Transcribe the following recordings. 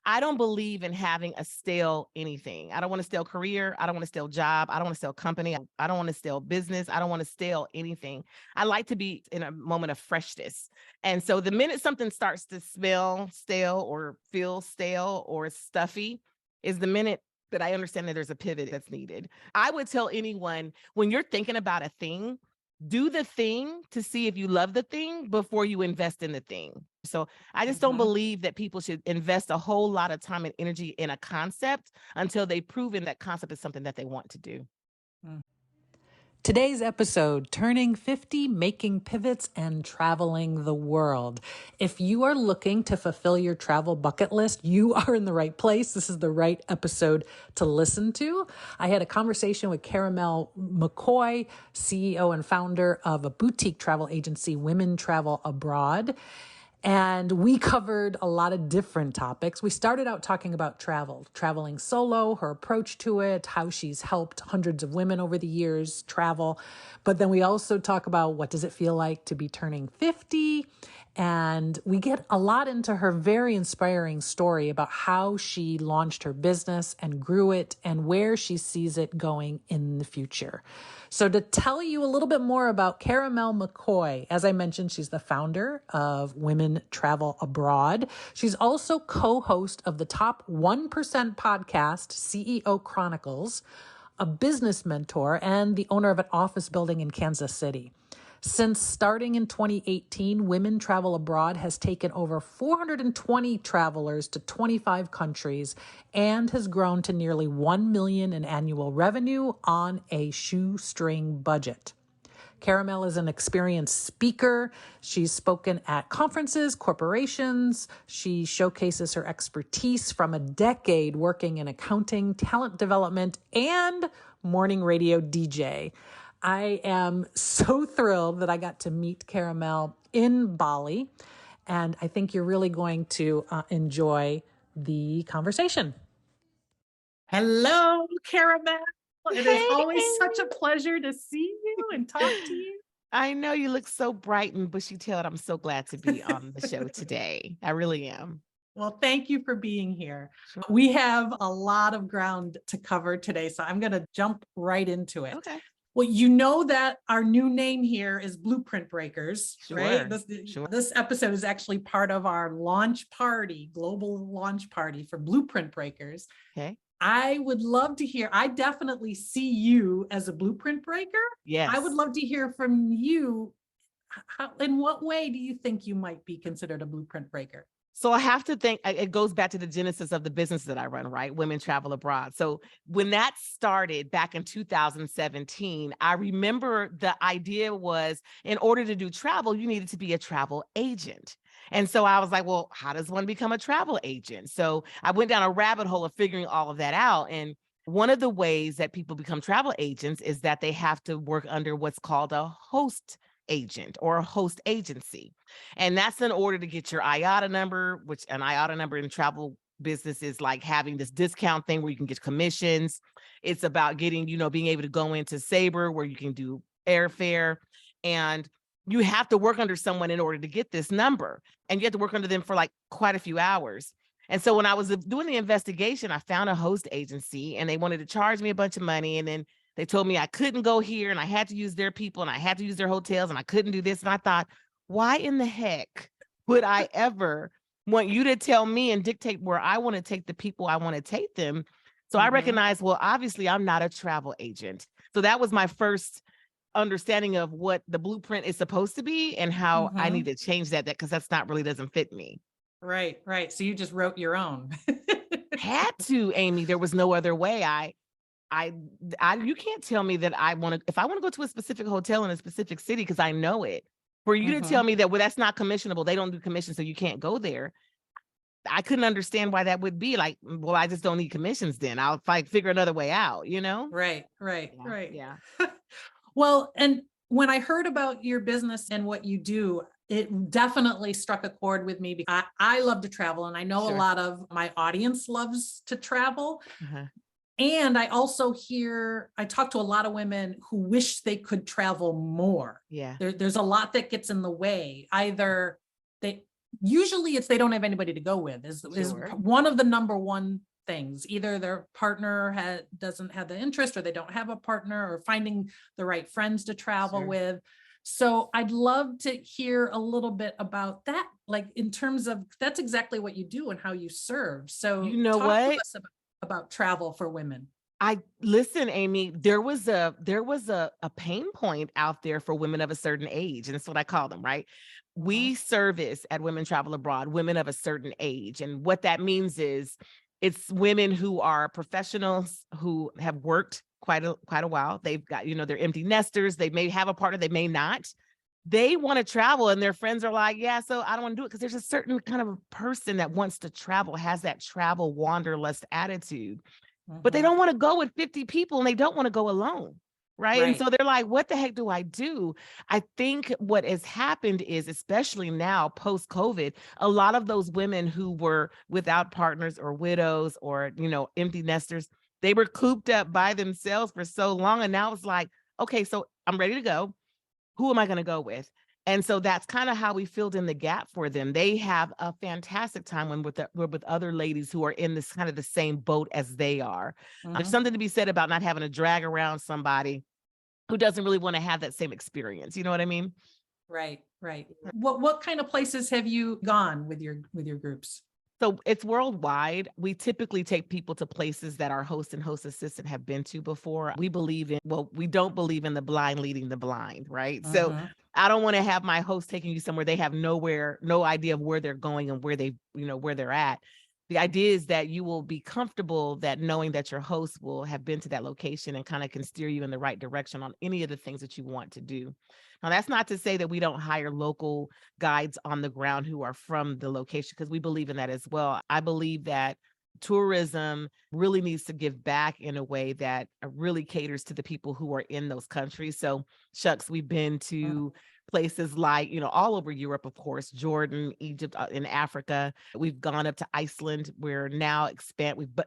I don't believe in having a stale anything. I don't want to stale career. I don't want to stale job. I don't want to stale company. I don't want to stale business. I don't want to stale anything. I like to be in a moment of freshness. And so the minute something starts to smell stale or feel stale or stuffy is the minute that I understand that there's a pivot that's needed. I would tell anyone, when you're thinking about a thing, do the thing to see if you love the thing before you invest in the thing. So I just don't believe that people should invest a whole lot of time and energy in a concept until they've proven that concept is something that they want to do. Today's episode, Turning 50, Making Pivots and Traveling the World. If you are looking to fulfill your travel bucket list, you are in the right place. This is the right episode to listen to. I had a conversation with Karamel McCoy, CEO and founder of a boutique travel agency, Women Travel Abroad. And we covered a lot of different topics. We started out talking about traveling solo, her approach to it, how she's helped hundreds of women over the years travel. But then we also talk about what does it feel like to be turning 50? And we get a lot into her very inspiring story about how she launched her business and grew it and where she sees it going in the future. So to tell you a little bit more about Karamel McCoy, as I mentioned, she's the founder of Women Travel Abroad. She's also co-host of the top 1% podcast, CEO Chronicles, a business mentor, and the owner of an office building in Kansas City. Since starting in 2018, Women Travel Abroad has taken over 420 travelers to 25 countries and has grown to nearly $1 million in annual revenue on a shoestring budget. Karamel is an experienced speaker. She's spoken at conferences, corporations. She showcases her expertise from a decade working in accounting, talent development, and morning radio DJ. I am so thrilled that I got to meet Karamel in Bali, and I think you're really going to enjoy the conversation. Hello, Karamel. It is always such a pleasure to see you and talk to you. I know you look so bright and bushy-tailed. I'm so glad to be on the show today. I really am. Well, thank you for being here. Sure. We have a lot of ground to cover today, so I'm going to jump right into it. Okay. Well, you know that our new name here is Blueprint Breakers, Sure, right? sure. This episode is actually part of our launch party, global launch party for Blueprint Breakers. Okay. I would love to hear, I definitely see you as a blueprint breaker. Yes. I would love to hear from you. In what way do you think you might be considered a blueprint breaker? So I have to think, it goes back to the genesis of the business that I run, right? Women Travel Abroad. So when that started back in 2017, I remember the idea was, in order to do travel, you needed to be a travel agent. And so I was like, well, how does one become a travel agent? So I went down a rabbit hole of figuring all of that out. And one of the ways that people become travel agents is that they have to work under what's called a host agent or a host agency. And that's in order to get your IATA number, which an IATA number in travel business is like having this discount thing where you can get commissions. It's about getting, being able to go into Sabre where you can do airfare. And you have to work under someone in order to get this number. And you have to work under them for like quite a few hours. And so when I was doing the investigation, I found a host agency and they wanted to charge me a bunch of money. And then they told me I couldn't go here and I had to use their people and I had to use their hotels and I couldn't do this. And I thought, why in the heck would I ever want you to tell me and dictate where I want to take the people I want to take them? So I recognized, well, obviously I'm not a travel agent. So that was my first understanding of what the blueprint is supposed to be and how I need to change that because that's not really doesn't fit me. Right. So you just wrote your own. Had to, Amy. There was no other way. You can't tell me that if I want to go to a specific hotel in a specific city, because I know it, for you to tell me that, well, that's not commissionable, they don't do commission, so you can't go there. I couldn't understand why that would be like, well, I just don't need commissions then. I'll figure another way out, Right. Yeah. Well, and when I heard about your business and what you do, it definitely struck a chord with me because I love to travel and I know a lot of my audience loves to travel. And I also I talk to a lot of women who wish they could travel more. Yeah. There's a lot that gets in the way. Either usually it's they don't have anybody to go with is Sure. one of the number one things. Either their partner doesn't have the interest, or they don't have a partner, or finding the right friends to travel Sure. with. So I'd love to hear a little bit about that, like in terms of that's exactly what you do and how you serve. You So know talk to what? us about travel for women. I listen, Amy, there was a pain point out there for women of a certain age, and that's what I call them, right? Mhm. We service at Women Travel Abroad, women of a certain age. And what that means is it's women who are professionals who have worked quite a while. They've got, they're empty nesters, they may have a partner, they may not. They want to travel, and their friends are like, yeah, so I don't want to do it, because there's a certain kind of person that wants to travel, has that travel wanderlust attitude, but they Mhm. don't want to go with 50 people, and they don't want to go alone. Right. And Right. so they're like, what the heck do I do? I think what has happened is, especially now post COVID, a lot of those women who were without partners or widows or, empty nesters, they were cooped up by themselves for so long. And now it's like, okay, so I'm ready to go. Who am I going to go with? And so that's kind of how we filled in the gap for them. They have a fantastic time when we're with other ladies who are in this kind of the same boat as they are. There's Mhm. something to be said about not having to drag around somebody who doesn't really want to have that same experience. You know what I mean? Right. Right. What kind of places have you gone with your groups? So it's worldwide. We typically take people to places that our host and host assistant have been to before. We don't believe in the blind leading the blind, right? So Mhm. I don't want to have my host taking you somewhere they have no idea of where they're going and where they're at. The idea is that you will be comfortable that knowing that your host will have been to that location and kind of can steer you in the right direction on any of the things that you want to do. Now, that's not to say that we don't hire local guides on the ground who are from the location, because we believe in that as well. I believe that tourism really needs to give back in a way that really caters to the people who are in those countries. So, shucks, we've been to places like, all over Europe, of course, Jordan, Egypt, in Africa. We've gone up to Iceland. We've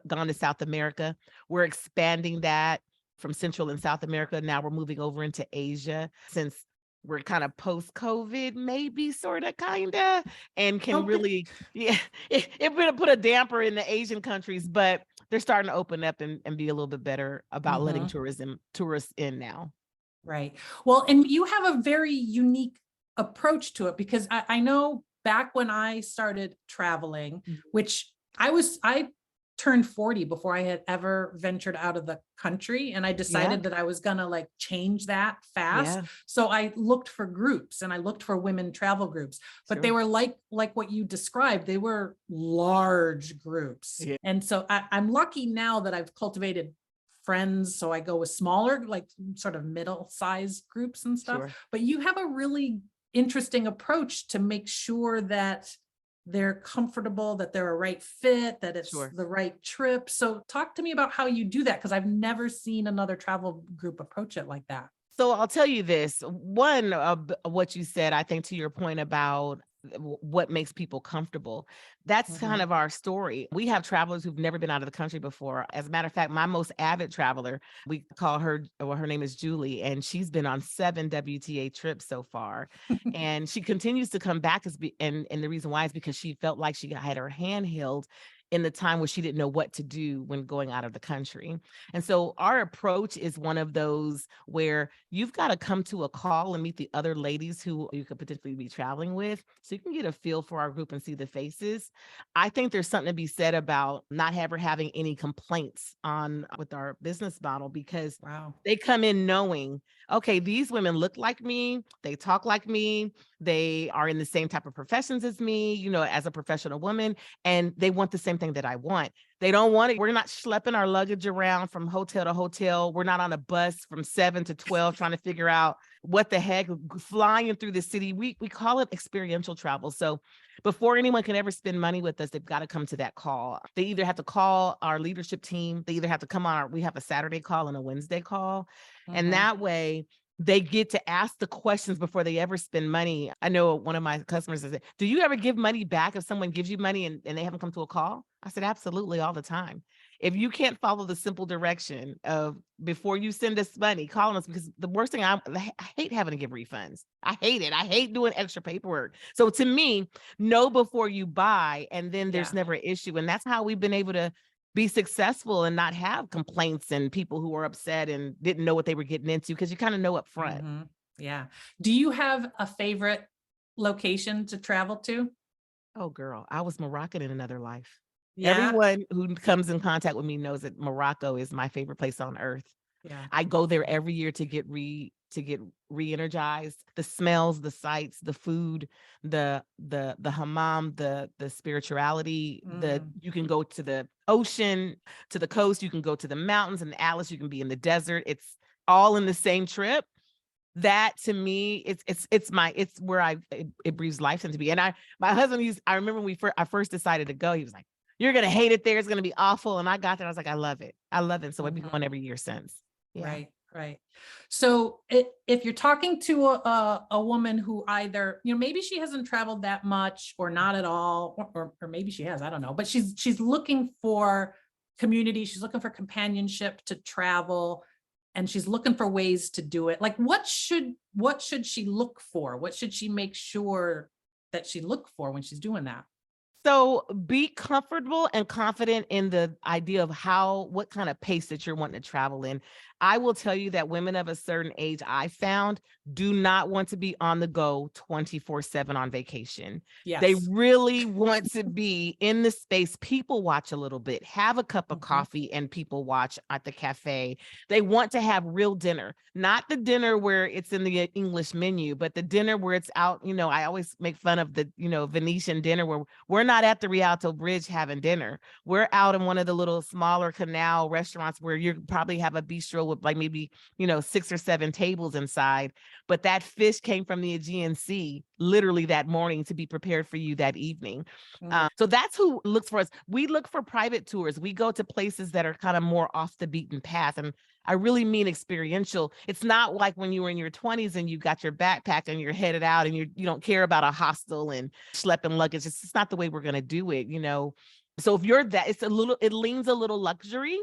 gone to South America. We're expanding that from Central and South America. Now we're moving over into Asia, since we're kind of post COVID, maybe sort of kind of, and can Okay. really, yeah, it would put a damper in the Asian countries, but they're starting to open up and be a little bit better about letting Mhm. tourists in now. Right. Well, and you have a very unique approach to it, because I know back when I started traveling, Mhm. which I turned 40 before I had ever ventured out of the country. And I Yeah, decided that I was going to like change that fast. yeah, So I looked for groups, and I looked for women travel groups, but they sure. were like what you described. They were large groups. Yeah, And so I'm lucky now that I've cultivated friends. So I go with smaller, like sort of middle sized groups and stuff. sure, But you have a really interesting approach to make sure that they're comfortable, that they're a right fit, that it's sure. the right trip. So talk to me about how you do that, because I've never seen another travel group approach it like that. So I'll tell you this. One, what you said, I think, to your point about what makes people comfortable. That's kind Mhm. of our story. We have travelers who've never been out of the country before. As a matter of fact, my most avid traveler, we call her, well, her name is Julie, and she's been on 7 WTA trips so far. And she continues to come back, and the reason why is because she felt like she had her hand held in the time where she didn't know what to do when going out of the country. And so our approach is one of those where you've got to come to a call and meet the other ladies who you could potentially be traveling with, so you can get a feel for our group and see the faces. I think there's something to be said about not ever having any complaints on with our business model, because Wow. they come in knowing, okay, these women look like me, they talk like me, they are in the same type of professions as me, as a professional woman, and they want the same thing that I want. They don't want it. We're not schlepping our luggage around from hotel to hotel. We're not on a bus from 7 to 12 trying to figure out what the heck, flying through the city. We call it experiential travel. So before anyone can ever spend money with us, they've got to come to that call. They either have to call our leadership team, they either have to come on we have a Saturday call and a Wednesday call. And Mhm. that way they get to ask the questions before they ever spend money. I know one of my customers said, do you ever give money back if someone gives you money and they haven't come to a call? I said, absolutely, all the time. If you can't follow the simple direction of before you send us money, calling us, because the worst thing I hate having to give refunds. I hate it. I hate doing extra paperwork. So to me, know before you buy, and then there's never an issue. And that's how we've been able to be successful and not have complaints and people who are upset and didn't know what they were getting into, because you kind of know up front. Yeah. Do you have a favorite location to travel to? Oh, girl, I was Moroccan in another life. Yeah. Everyone who comes in contact with me knows that Morocco is my favorite place on earth. Yeah. I go there every year to get re-energized. The smells, the sights, the food, the hammam, the spirituality, you can go to the ocean, to the coast, you can go to the mountains and the Atlas, you can be in the desert. It's all in the same trip. That to me, it's where it breathes life into me. And my husband, I remember when I first decided to go, he was like, you're gonna hate it there, it's gonna be awful. And I got there, I was like, I love it. So I've been going every year since. Yeah. Right. So if you're talking to a woman who either, maybe she hasn't traveled that much or not at all, or maybe she has, I don't know, but she's looking for community, she's looking for companionship to travel, and she's looking for ways to do it. Like, what should she look for? What should she make sure that she look for when she's doing that? So be comfortable and confident in the idea of what kind of pace that you're wanting to travel in. I will tell you that women of a certain age, I found, do not want to be on the go 24/7 on vacation. Yes. They really want to be in the space. People watch a little bit, have a cup of coffee and people watch at the cafe. They want to have real dinner, not the dinner where it's in the English menu, but the dinner where it's out. I always make fun of the, Venetian dinner where we're not at the Rialto Bridge having dinner. We're out in one of the little smaller canal restaurants where you probably have a bistro with like maybe, 6 or 7 tables inside. But that fish came from the Aegean Sea literally that morning to be prepared for you that evening. So that's who looks for us. We look for private tours. We go to places that are kind of more off the beaten path. And I really mean experiential. It's not like when you were in your 20s and you got your backpack and you're headed out and you don't care about a hostel and schlepping luggage. It's not the way we're going to do it, So if you're that, it leans a little luxury.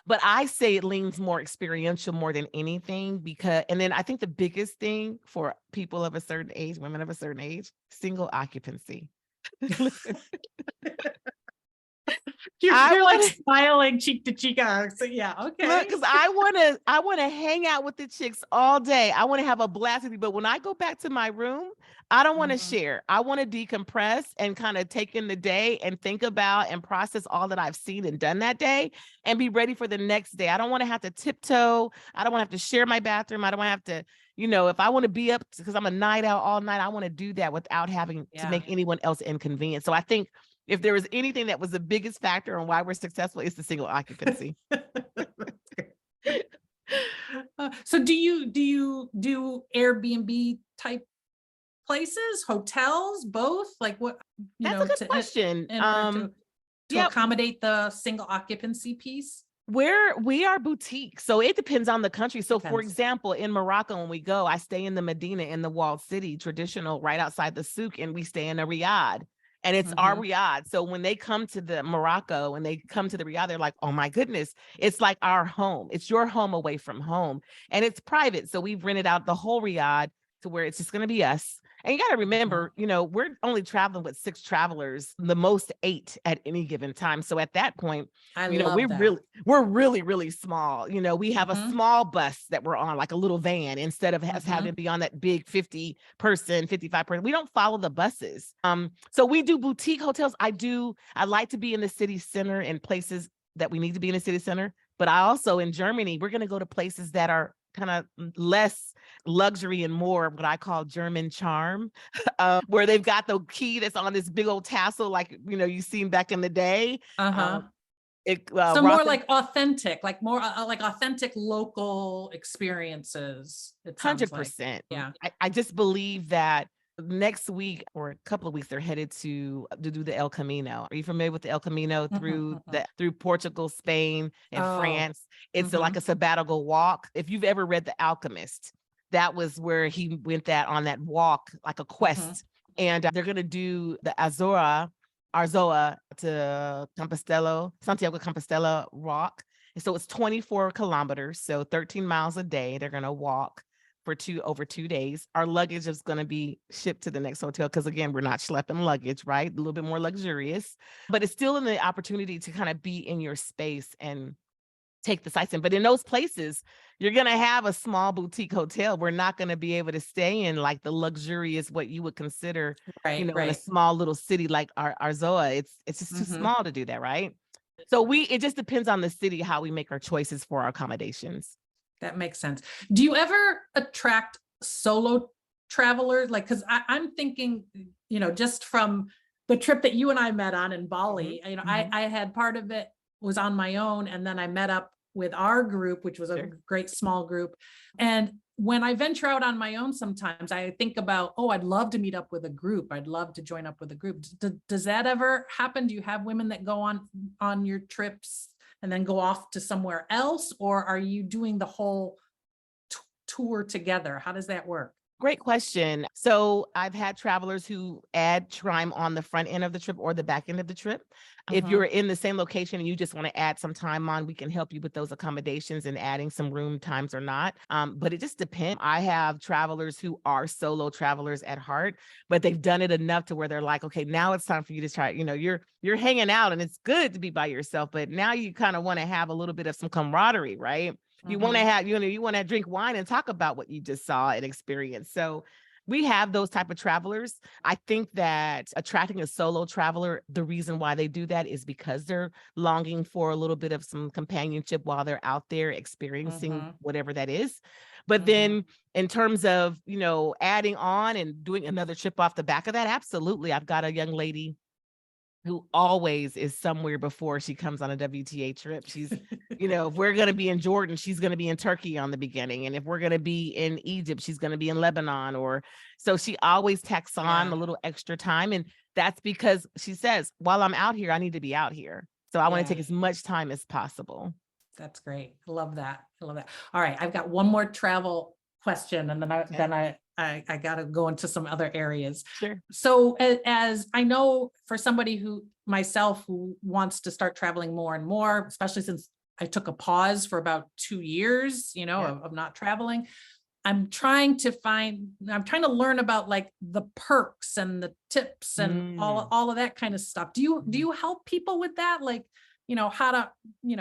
But I say it leans more experiential more than anything, and then I think the biggest thing for people of a certain age, women of a certain age, single occupancy. You're like smiling cheek to cheek. So yeah, okay. Because I want to hang out with the chicks all day. I want to have a blast with you. But when I go back to my room, I don't want to share. I want to decompress and kind of take in the day and think about and process all that I've seen and done that day and be ready for the next day. I don't want to have to tiptoe. I don't want to have to share my bathroom. I don't want to have to, if I want to be up because I'm a night out all night, I want to do that without having to make anyone else inconvenient. So I think if there was anything that was the biggest factor on why we're successful, it's the single occupancy. So do you do Airbnb type places, hotels, both? Like what, That's a good question. To accommodate the single occupancy piece? We are boutique, so it depends on the country. So for example, in Morocco, when we go, I stay in the Medina, in the walled city, traditional, right outside the souk, and we stay in a riad. And it's our riad. So when they come to the Morocco and they come to the riad, they're like, oh my goodness, it's like our home. It's your home away from home. And it's private. So we've rented out the whole riad to where it's just going to be us. And you got to remember, we're only traveling with 6 travelers, the most 8 at any given time. So at that point, we're really, really small. We have a small bus that we're on, like a little van, instead of us having to be on that big 50-person, 55-person. We don't follow the buses. So we do boutique hotels. I like to be in the city center and places that we need to be in the city center. But I also, in Germany, we're going to go to places that are kind of less luxury and more what I call German charm, where they've got the key that's on this big old tassel, like, you've seen back in the day. So more like authentic, like more like authentic local experiences. 100%. Yeah. I just believe that Next week or a couple of weeks, they're headed to do the El Camino. Are you familiar with the El Camino through Portugal, Spain, and Oh, France? It's like a sabbatical walk. If you've ever read The Alchemist, that was where he went that on that walk, like a quest. And they're going to do the Arzoa to Compostela, Santiago Compostela walk. And so it's 24 kilometers, so 13 miles a day. They're going to walk for over 2 days. Our luggage is going to be shipped to the next hotel because, again, we're not schlepping luggage, right? A little bit more luxurious, but it's still in the opportunity to kind of be in your space and take the sights in. But in those places, you're going to have a small boutique hotel. We're not going to be able to stay in like the luxurious, what you would consider, in a small little city like Arzoa. It's just too small to do that, right? So it just depends on the city, how we make our choices for our accommodations. That makes sense. Do you ever attract solo travelers? Like, because I'm thinking, just from the trip that you and I met on in Bali, I had part of it was on my own, and then I met up with our group, which was a great small group. And when I venture out on my own, sometimes I think about, oh, I'd love to meet up with a group. I'd love to join up with a group. Does that ever happen? Do you have women that go on your trips and then go off to somewhere else? Or are you doing the whole tour together? How does that work? Great question. So I've had travelers who add time on the front end of the trip or the back end of the trip. If you're in the same location and you just want to add some time on, we can help you with those accommodations and adding some room times or not. But it just depends. I have travelers who are solo travelers at heart, but they've done it enough to where they're like, okay, now it's time for you to try. You're hanging out and it's good to be by yourself, but now you kind of want to have a little bit of some camaraderie, right? You want to have, you want to drink wine and talk about what you just saw and experienced. So we have those type of travelers. I think that attracting a solo traveler, the reason why they do that is because they're longing for a little bit of some companionship while they're out there experiencing whatever that is. But then in terms of, adding on and doing another trip off the back of that, absolutely. I've got a young lady who always is somewhere before she comes on a WTA trip. She's, if we're going to be in Jordan, she's going to be in Turkey on the beginning. And if we're going to be in Egypt, she's going to be in Lebanon. So she always tacks on a little extra time. And that's because she says, while I'm out here, I need to be out here. So I want to take as much time as possible. That's great. I love that. All right. I've got one more travel question, and then I got to go into some other areas. Sure. So as I know, for somebody who wants to start traveling more and more, especially since I took a pause for about 2 years, of not traveling, I'm trying to learn about like the perks and the tips and all of that kind of stuff. Do you help people with that? Like, how to,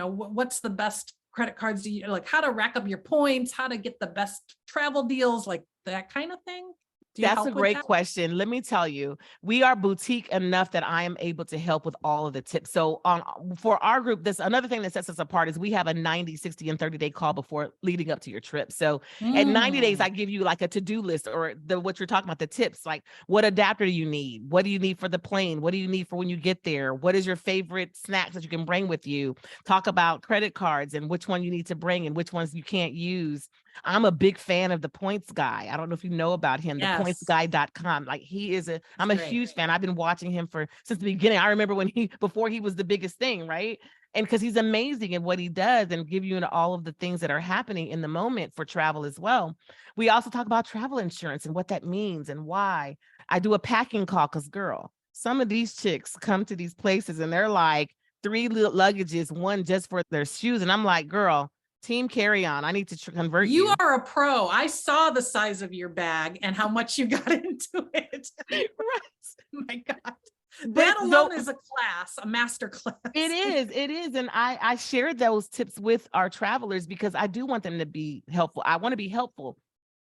what's the best credit cards? Do you like how to rack up your points, how to get the best travel deals, like that kind of thing? That's a great question. Let me tell you, we are boutique enough that I am able to help with all of the tips. So for our group, this another thing that sets us apart is we have a 90, 60, and 30-day call before leading up to your trip. So at 90 days, I give you like a to-do list or what you're talking about, the tips, like what adapter do you need? What do you need for the plane? What do you need for when you get there? What is your favorite snacks that you can bring with you? Talk about credit cards and which one you need to bring and which ones you can't use. I'm a big fan of the Points Guy. I don't know if you know about him, the pointsguy.com. Like I'm a huge fan. I've been watching him since the beginning. I remember before he was the biggest thing, right? And because he's amazing in what he does and give you all of the things that are happening in the moment for travel as well. We also talk about travel insurance and what that means and why. I do a packing call because, girl, some of these chicks come to these places and they're like 3 luggages, one just for their shoes. And I'm like, girl, team carry-on. I need to convert you. You are a pro. I saw the size of your bag and how much you got into it. Right. My God. That alone is a class, a master class. It is. And I share those tips with our travelers because I do want them to be helpful. I want to be helpful.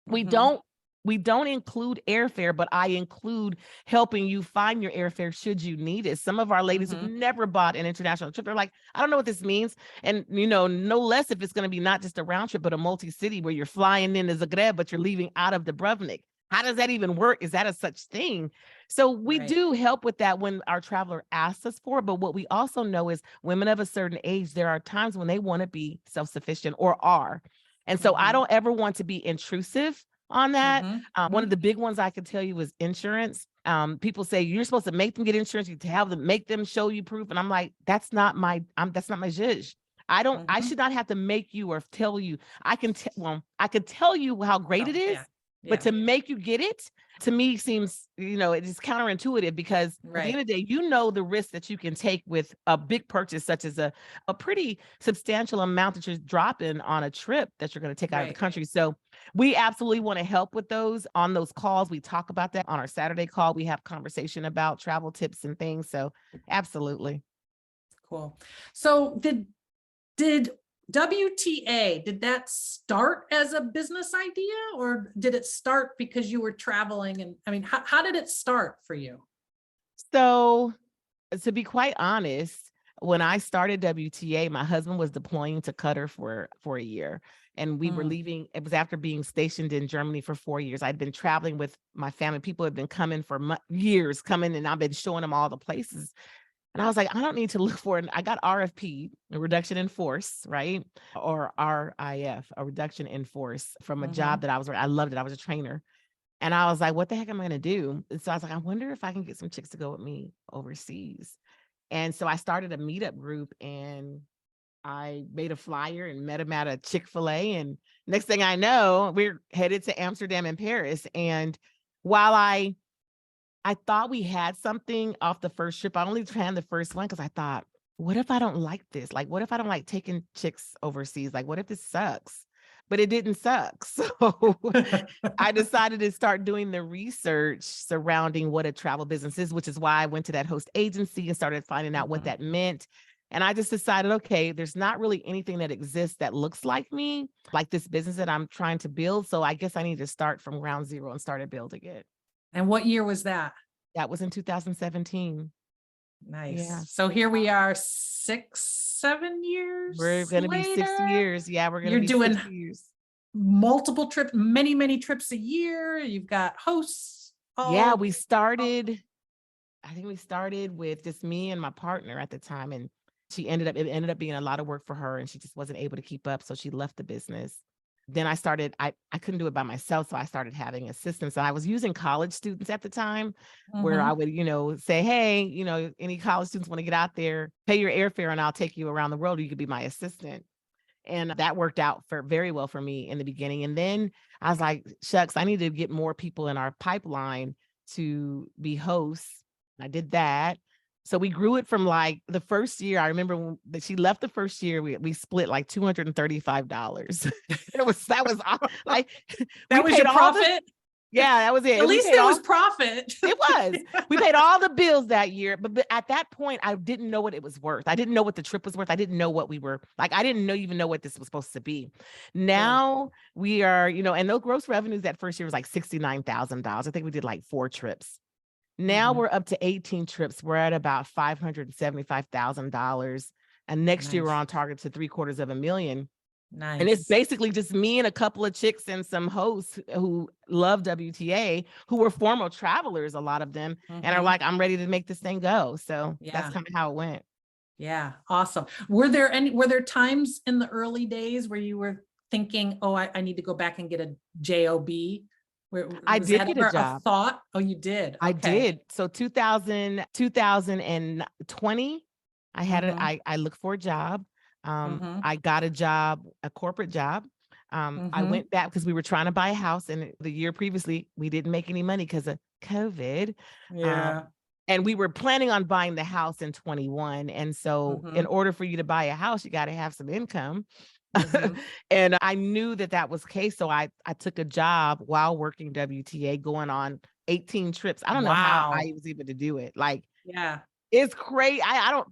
We don't include airfare, but I include helping you find your airfare should you need it. Some of our ladies who've never bought an international trip, they're like, I don't know what this means. And, no less if it's going to be not just a round trip, but a multi-city where you're flying into Zagreb, but you're leaving out of Dubrovnik. How does that even work? Is that a such thing? So we do help with that when our traveler asks us for it. But what we also know is women of a certain age, there are times when they want to be self-sufficient or are. And so I don't ever want to be intrusive on that. One Mm-hmm. of the big ones I could tell you was insurance. People say you're supposed to make them get insurance. You have them make them show you proof, and I'm like, that's not my judge. I Mm-hmm. should not have to make you or tell you. I could tell you how great it Oh, is, yeah. but Yeah. to make you get it, to me seems, it is counterintuitive, because at the end Right. of the day, the risk that you can take with a big purchase, such as a pretty substantial amount that you're dropping on a trip that you're going to take out of the Right. country. So we absolutely want to help with those on those calls. We talk about that on our Saturday call. We have conversation about travel tips and things. So absolutely. Cool. So did WTA, did that start as a business idea, or did it start because you were traveling? And I mean, how did it start for you? So to be quite honest, when I started WTA, my husband was deploying to Qatar for a year, and we were Mm, leaving. It was after being stationed in Germany for 4 years. I'd been traveling with my family. People had been coming for years, coming, and I've been showing them all the places. And I was like, I don't need to look for it. I got RFP, a reduction in force, right? Or RIF, a reduction in force from a mm-hmm. job that I was. I loved it. I was a trainer. And I was like, what the heck am I going to do? And so I was like, I wonder if I can get some chicks to go with me overseas. And so I started a meetup group, and I made a flyer and met him at a Chick-fil-A. And next thing I know, we're headed to Amsterdam and Paris. And while I thought we had something off the first trip, I only planned the first one because I thought, what if I don't like this? Like, what if I don't like taking chicks overseas? Like, what if this sucks? But it didn't suck. So I decided to start doing the research surrounding what a travel business is, which is why I went to that host agency and started finding out what Mhm. that meant. And I just decided, okay, there's not really anything that exists that looks like me, like this business that I'm trying to build. So I guess I need to start from ground zero and started building it. And what year was that? That was in 2017. Yeah. Nice. So here we are 6, 7 years We're going to be 6 later. years. Yeah, we're going to You're be 6 doing years. multiple trips, many trips a year. You've got hosts. Yeah, Oh, I think we started with just me and my partner at the time. And it ended up being a lot of work for her, and she just wasn't able to keep up. So she left the business. Then I couldn't do it by myself. So I started having assistants. And I was using college students at the time, where I mhm. would, say, hey, any college students want to get out there, pay your airfare and I'll take you around the world. You could be my assistant. And that worked out very well for me in the beginning. And then I was like, shucks, I need to get more people in our pipeline to be hosts. I did that. So we grew it from like the first year. I remember that she left the first year, we split like $235. That was like, we That was your paid all the, profit. yeah, that was it. At We least paid there all was profit. it was. We paid all the bills that year, but at that point, I didn't know what it was worth. I didn't know what the trip was worth. I didn't know what we were like. I didn't even know what this was supposed to be. Right. Now we are, and those gross revenues that first year was like $69,000. I think we did like 4 trips. Now Mhm. we're up to 18 trips. We're at about $575,000. And next year we're Nice. on target to $750,000. And it's Nice. basically just me and a couple of chicks and some hosts who love WTA, who were former travelers, a lot of them, and are Mhm. like, I'm ready to make this thing go. So that's Yeah. kind of how it went. Yeah. Awesome. Were there times in the early days where you were thinking, oh, I need to go back and get a job? I Was did that get a ever a job. thought? Oh, you did. I Okay. did. So 2020, I had Mhm. I looked for a job. Mhm. I got a job, a corporate job. I Mhm. went back because we were trying to buy a house, and the year previously we didn't make any money because of COVID. Um, Yeah. and we were planning on buying the house in 21. And so in Mhm. order for you to buy a house, you got to have some income. Mhm. And I knew that was the case. So I took a job while working WTA, going on 18 trips. I don't know how I Wow. was able to do it. Like, Yeah. it's crazy. I don't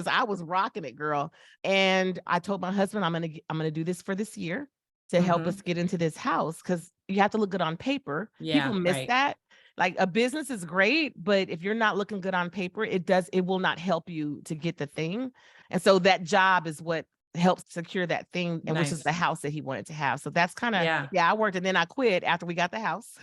I was rocking it, girl. And I told my husband, I'm gonna do this for this year to help us Mhm. get into this house, because you have to look good on paper. People Yeah. miss Right. that. Like, a business is great, but if you're not looking good on paper, it will not help you to get the thing. And so that job is what helps secure that thing, and which is the Nice. house that he wanted to have. So that's kind of, Yeah. yeah, I worked, and then I quit after we got the house.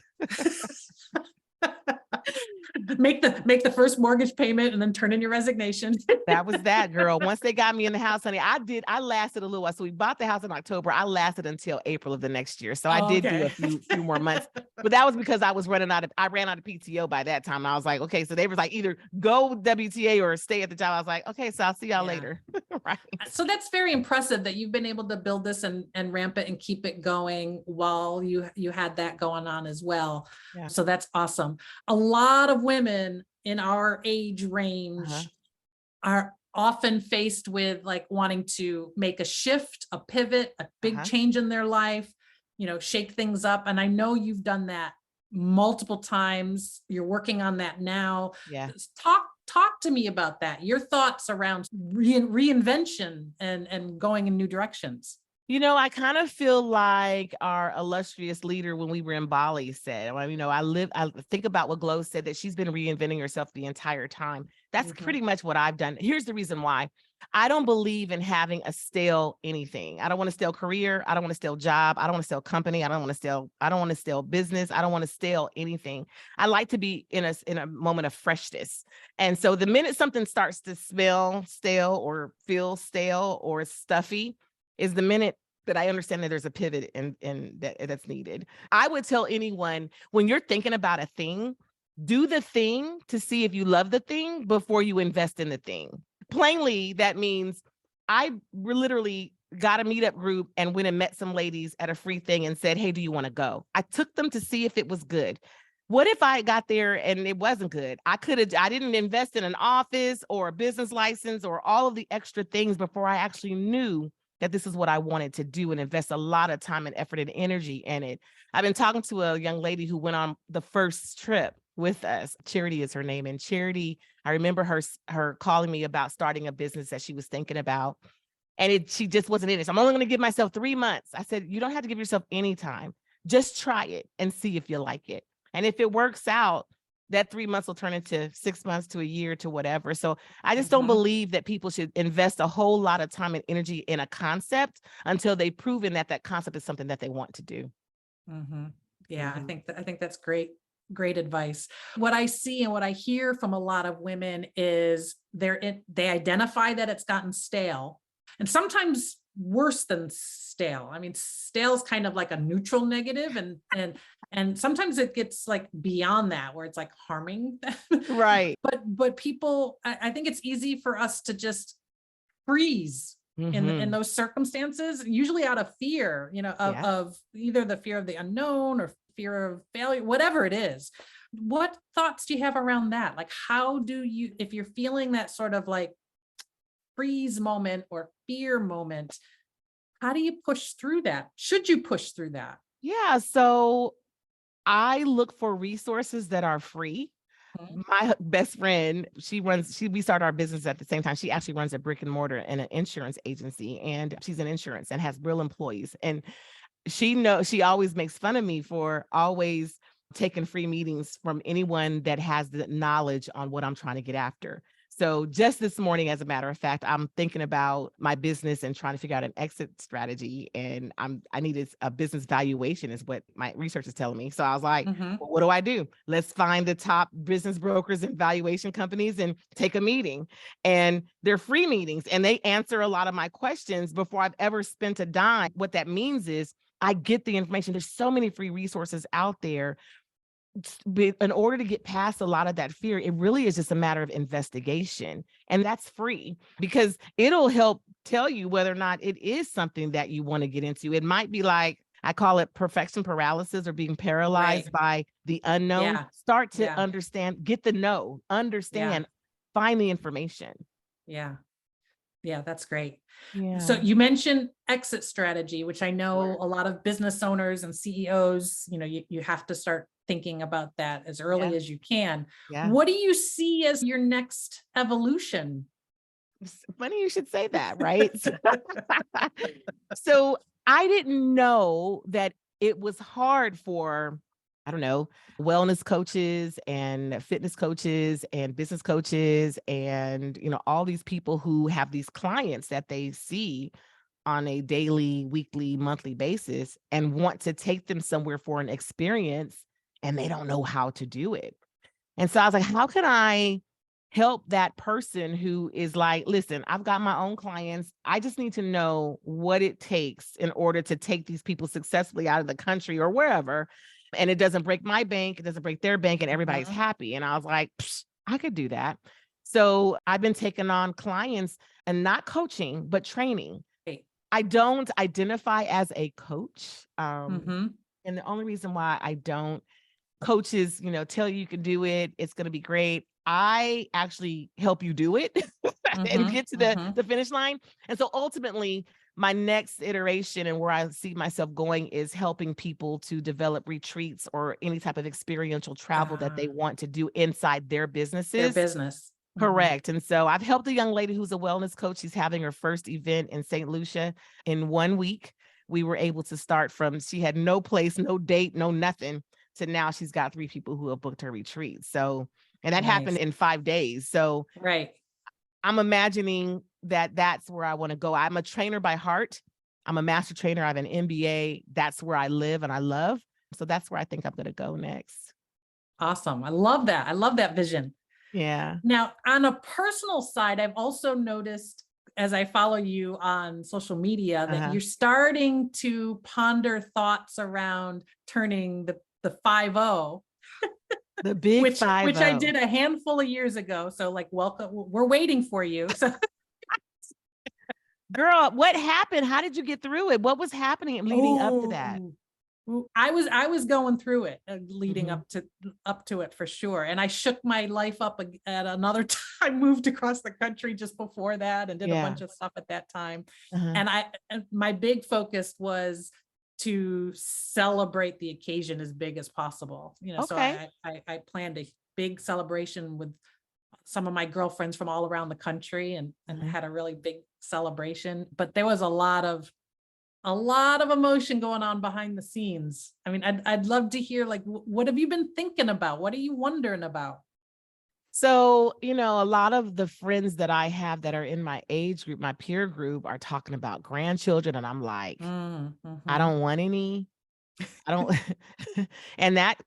Make the first mortgage payment and then turn in your resignation. That was that, girl. Once they got me in the house, honey, I lasted a little while. So we bought the house in October. I lasted until April of the next year. So I did do a few more months, but that was because I ran out of PTO by that time. I was like, okay, so they was like, either go WTA or stay at the job. I was like, okay, so I'll see y'all later. Right. So that's very impressive that you've been able to build this and ramp it and keep it going while you had that going on as well. Yeah. So that's awesome. A lot of women in our age range are often faced with like wanting to make a shift, a pivot, a big change in their life, shake things up. And I know you've done that multiple times. You're working on that now. Yeah. Talk to me about that. Your thoughts around reinvention and going in new directions. I kind of feel like our illustrious leader when we were in Bali said, I think about what Glow said, that she's been reinventing herself the entire time. That's pretty much what I've done. Here's the reason why. I don't believe in having a stale anything. I don't want to stale career. I don't want to stale job. I don't want to stale company. I don't want to stale business. I don't want to stale anything. I like to be in a moment of freshness. And so the minute something starts to smell stale or feel stale or stuffy is the minute that I understand that there's a pivot and that's needed. I would tell anyone, when you're thinking about a thing, do the thing to see if you love the thing before you invest in the thing. Plainly, that means I literally got a meetup group and went and met some ladies at a free thing and said, hey, do you want to go? I took them to see if it was good. What if I got there and it wasn't good? I didn't invest in an office or a business license or all of the extra things before I actually knew that this is what I wanted to do and invest a lot of time and effort and energy in it. I've been talking to a young lady who went on the first trip with us. Charity is her name. And Charity, I remember her calling me about starting a business that she was thinking about. And she just wasn't in it. So I'm only going to give myself 3 months. I said, you don't have to give yourself any time. Just try it and see if you like it. And if it works out, that 3 months will turn into 6 months to a year to whatever. So I just don't believe that people should invest a whole lot of time and energy in a concept until they've proven that that concept is something that they want to do. Yeah, I think that's great advice. What I see and what I hear from a lot of women is they identify that it's gotten stale, and sometimes worse than stale. I mean, stale is kind of like a neutral negative, and sometimes it gets like beyond that where it's like harming them. Right. But people, I think it's easy for us to just freeze in those circumstances, usually out of fear, of either the fear of the unknown or fear of failure, whatever it is. What thoughts do you have around that? Like, how do you, if you're feeling that sort of like freeze moment or fear moment, how do you push through that? Should you push through that? Yeah. So I look for resources that are free. My best friend, we started our business at the same time. She actually runs a brick and mortar and an insurance agency, and she's in insurance and has real employees. And she always makes fun of me for always taking free meetings from anyone that has the knowledge on what I'm trying to get after. So just this morning, as a matter of fact, I'm thinking about my business and trying to figure out an exit strategy. And I needed a business valuation is what my research is telling me. So I was like, well, what do I do? Let's find the top business brokers and valuation companies and take a meeting. And they're free meetings and they answer a lot of my questions before I've ever spent a dime. What that means is I get the information. There's so many free resources out there. In order to get past a lot of that fear, it really is just a matter of investigation. And that's free because it'll help tell you whether or not it is something that you want to get into. It might be like, I call it perfection paralysis or being paralyzed by the unknown. Start to understand, get the know, understand, find the information. Yeah, that's great. Yeah. So you mentioned exit strategy, which I know a lot of business owners and CEOs, you have to start thinking about that as early as you can. Yeah. What do you see as your next evolution? It's funny you should say that, right? So I didn't know that it was hard for, I don't know, wellness coaches and fitness coaches and business coaches and, all these people who have these clients that they see on a daily, weekly, monthly basis and want to take them somewhere for an experience and they don't know how to do it. And so I was like, how can I help that person who is like, listen, I've got my own clients. I just need to know what it takes in order to take these people successfully out of the country or wherever. And it doesn't break my bank, it doesn't break their bank, and everybody's happy. And I was like, I could do that. So I've been taking on clients and not coaching, but training. I don't identify as a coach. And the only reason why I don't, coaches, tell you can do it, it's going to be great. I actually help you do it and get to the finish line. And so ultimately, my next iteration and where I see myself going is helping people to develop retreats or any type of experiential travel that they want to do inside their businesses. Their business. Correct. And so I've helped a young lady who's a wellness coach. She's having her first event in St. Lucia in 1 week. We were able to start from, she had no place, no date, no nothing, to now she's got 3 people who have booked her retreat. So, and that happened in 5 days. So I'm imagining that that's where I want to go. I'm a trainer by heart. I'm a master trainer. I have an MBA. That's where I live and I love. So that's where I think I'm going to go next. Awesome. I love that. I love that vision. Yeah. Now, on a personal side, I've also noticed as I follow you on social media that you're starting to ponder thoughts around turning the 5-0. The big which 5-0. Which I did a handful of years ago. So like, welcome. We're waiting for you. So girl, what happened? How did you get through it? What was happening leading up to that? I was going through it leading up to it for sure. And I shook my life up at another time. I moved across the country just before that and did a bunch of stuff at that time. And my big focus was to celebrate the occasion as big as possible. So I planned a big celebration with some of my girlfriends from all around the country and had a really big celebration. But there was a lot of emotion going on behind the scenes. I mean, I'd love to hear, like, what have you been thinking about? What are you wondering about? So, a lot of the friends that I have that are in my age group, my peer group, are talking about grandchildren. And I'm like, I don't want any. I don't. And that,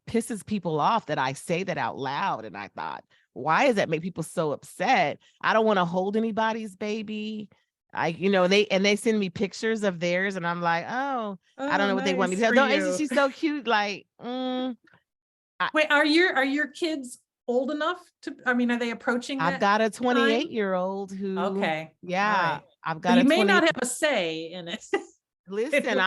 pisses people off that I say that out loud. And I thought, why does that make people so upset? I don't want to hold anybody's baby. They send me pictures of theirs and I'm like, I don't know what they want me to tell. Isn't she so cute? Like, wait, are your kids old enough to, are they approaching that? I've got a 28-year-old who, right. I've got you may not have a say in it. Listen,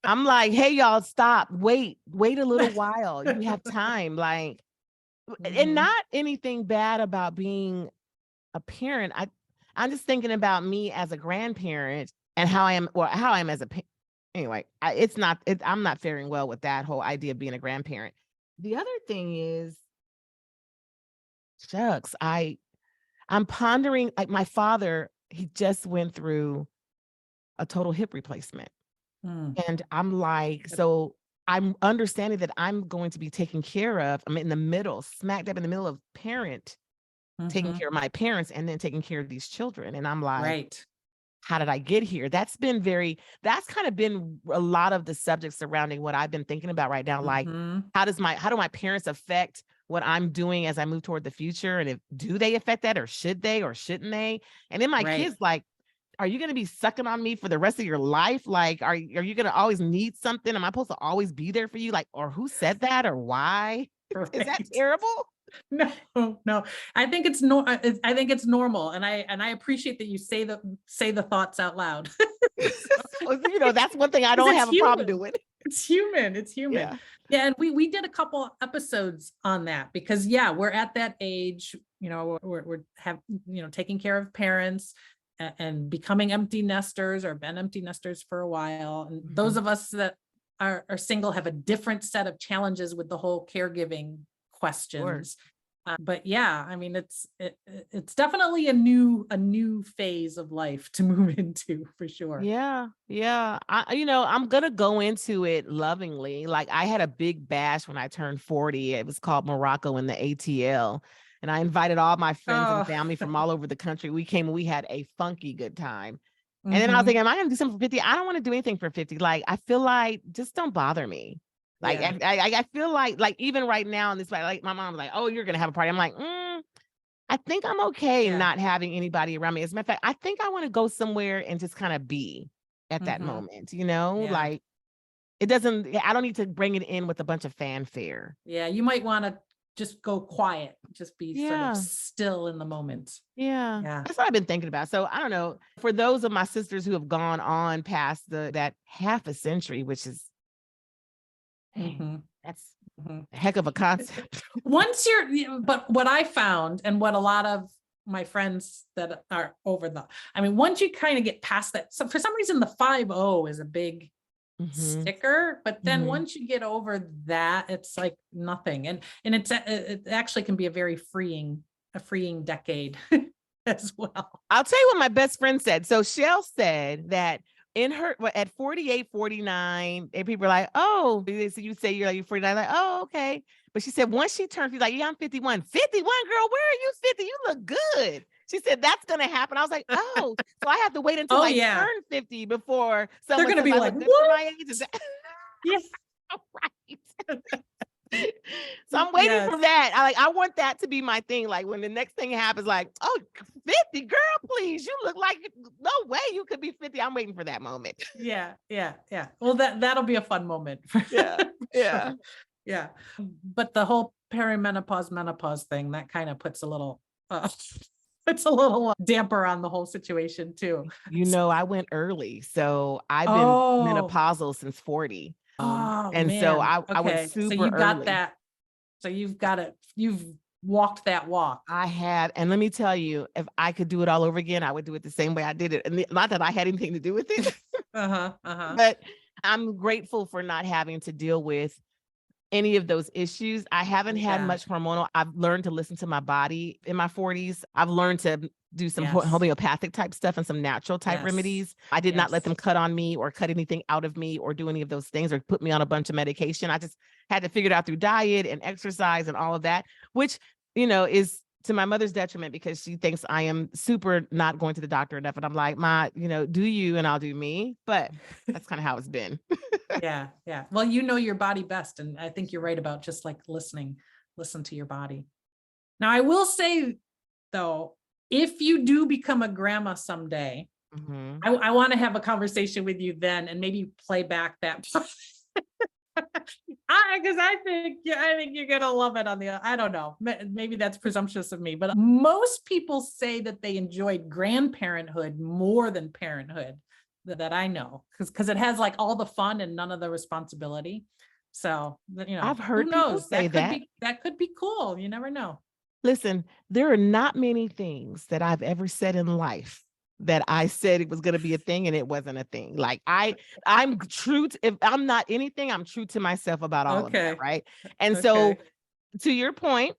I'm like, hey, y'all, stop, wait a little while. You have time. Like, and not anything bad about being a parent. I'm just thinking about me as a grandparent and how I am as a parent. Anyway, I'm not faring well with that whole idea of being a grandparent. The other thing is, shucks, I'm pondering, like, my father, he just went through a total hip replacement. And I'm like, so I'm understanding that I'm going to be taken care of. I'm in the middle, smack dab in the middle of taking care of my parents and then taking care of these children. And I'm like, how did I get here? That's kind of been a lot of the subjects surrounding what I've been thinking about right now. Like, how do my parents affect what I'm doing as I move toward the future? And do they affect that, or should they, or shouldn't they? And then my kids, like, are you going to be sucking on me for the rest of your life? Like, are you going to always need something? Am I supposed to always be there for you? Like, or who said that, or why? Is that terrible? No. I think it's normal. And I appreciate that you say the thoughts out loud. That's one thing I don't have a problem doing. It's human. Yeah. And we did a couple episodes on that because we're at that age, we're taking care of parents and becoming empty nesters, or been empty nesters for a while. And those of us that are single have a different set of challenges with the whole caregiving questions. But it's definitely a new phase of life to move into, for sure. Yeah. I'm going to go into it lovingly. Like, I had a big bash when I turned 40. It was called Morocco in the ATL. And I invited all my friends and family from all over the country. We had a funky good time. And then I was thinking, am I going to do something for 50? I don't want to do anything for 50. Like, I feel like, just don't bother me. Like, Yeah. I feel like even right now in this, like my mom's like, oh, you're going to have a party. I'm like, I think I'm okay Yeah. not having anybody around me. As a matter of fact, I think I want to go somewhere and just kind of be at that Mm-hmm. moment, you know, Yeah. like I don't need to bring it in with a bunch of fanfare. Yeah. You might want to just go quiet, just be sort of Yeah. still in the moment. Yeah. Yeah. That's what I've been thinking about. So I don't know. For those of my sisters who have gone on past that half a century, which is, man, Mm-hmm. that's Mm-hmm. a heck of a concept. But what I found and what a lot of my friends that are once you kind of get past that, so for some reason the 5-0 is a big Mhm. sticker, but then Mhm. once you get over that, it's like nothing. And it actually can be a freeing decade as well. I'll tell you what my best friend said. So Shell said that at 48, 49, and people are like, oh, so you say you're 49, like, oh, okay. But she said once she turned, she's like, yeah, I'm 51. 51, girl, where are you 50? You look good. She said that's gonna happen. I was like, oh, so I have to wait until Oh I yeah, turn 50 before they're someone gonna says be I like, look good for what? my age. Is that Yes. right? So I'm waiting for Yes. that. I want that to be my thing. Like when the next thing happens, like, oh, 50, girl, please. You look like no way you could be 50. I'm waiting for that moment. Yeah. Well, that'll be a fun moment. Yeah. Yeah. Sure. Yeah. But the whole perimenopause, menopause thing, that kind of puts a little damper on the whole situation too. You know, I went early. So I've been Oh, menopausal since 40. oh And so man. I went Okay. So super you got early. that. So you've got it. You've walked that walk. I have. And let me tell you, if I could do it all over again, I would do it the same way I did it. And not that I had anything to do with it, Uh-huh. Uh-huh. but I'm grateful for not having to deal with any of those issues. I haven't had Yeah. much hormonal. I've learned to listen to my body in my 40s. I've learned to do some Yes. homeopathic type stuff and some natural type Yes. remedies. I did not let Yes. them cut on me or cut anything out of me or do any of those things or put me on a bunch of medication. I just had to figure it out through diet and exercise and all of that, which, is to my mother's detriment because she thinks I am super not going to the doctor enough. And I'm like, Ma, do you and I'll do me. But that's kind of how it's been. Yeah. Yeah. Well, you know your body best. And I think you're right about just like listen to your body. Now, I will say though, if you do become a grandma someday, Mhm. I want to have a conversation with you then and maybe play back that. Because I think you're gonna love it I don't know, maybe that's presumptuous of me, but most people say that they enjoyed grandparenthood more than parenthood that I know because it has like all the fun and none of the responsibility. So I've who heard people knows? say that. That could be cool. You never know. Listen, there are not many things that I've ever said in life that I said it was going to be a thing and it wasn't a thing. Like I'm true to, if I'm not anything, I'm true to myself about all of that, Okay. right? And so Okay. to your point,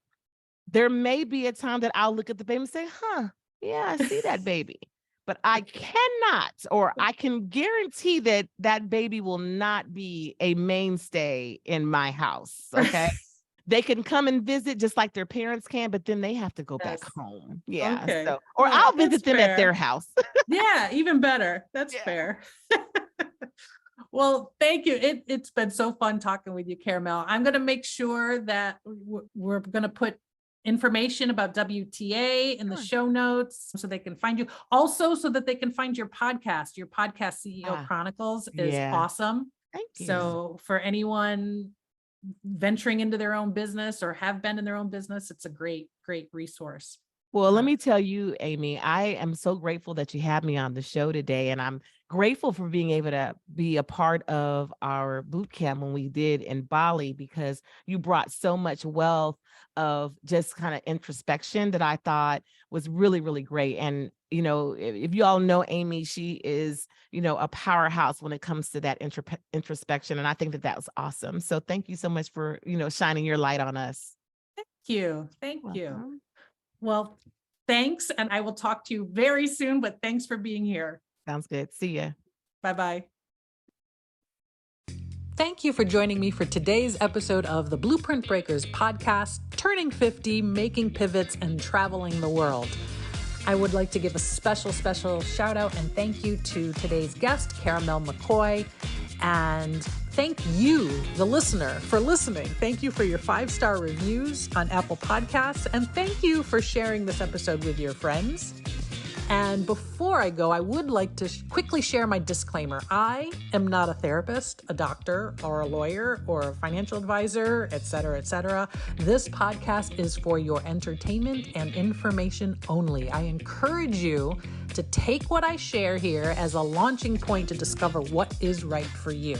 there may be a time that I'll look at the baby and say, "Huh, yeah, I see that baby." But I cannot, or I can guarantee that that baby will not be a mainstay in my house, okay? They can come and visit just like their parents can, but then they have to go back Yes. home. Yeah. Okay. So, or All right. I'll That's visit them at their fair. house. Yeah, even better. That's Yeah. fair. Well, thank you. It's been so fun talking with you, Karamel. I'm going to make sure that we're going to put information about WTA in the Sure. show notes so they can find you. Also, so that they can find your podcast. Your podcast, CEO Chronicles, is Yeah. awesome. Thank you. So for anyone venturing into their own business or have been in their own business, it's a great, great resource. Well, let me tell you, Amy, I am so grateful that you had me on the show today. And I'm grateful for being able to be a part of our boot camp when we did in Bali, because you brought so much wealth of just kind of introspection that I thought was really, really great. And, if you all know Amy, she is, a powerhouse when it comes to that introspection. And I think that was awesome. So thank you so much for, shining your light on us. Thank you. Thank you. Welcome. Well, thanks. And I will talk to you very soon, but thanks for being here. Sounds good. See ya. Bye-bye. Thank you for joining me for today's episode of the Blueprint Breakers podcast, Turning 50, Making Pivots, and Traveling the World. I would like to give a special shout out and thank you to today's guest, Karamel McCoy, and Thank you, the listener, for listening. Thank you for your 5-star reviews on Apple Podcasts, and thank you for sharing this episode with your friends. And before I go, I would like to quickly share my disclaimer. I am not a therapist, a doctor, or a lawyer, or a financial advisor, etc., etc. This podcast is for your entertainment and information only. I encourage you to take what I share here as a launching point to discover what is right for you.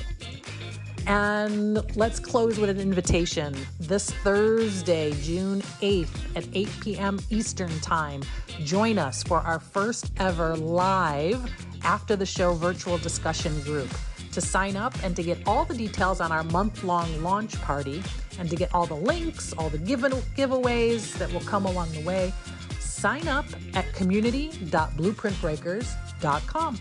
And let's close with an invitation. This Thursday, June 8th at 8 p.m. Eastern Time, join us for our first ever live after the show virtual discussion group. To sign up and to get all the details on our month-long launch party and to get all the links, all the giveaways that will come along the way, sign up at community.blueprintbreakers.com.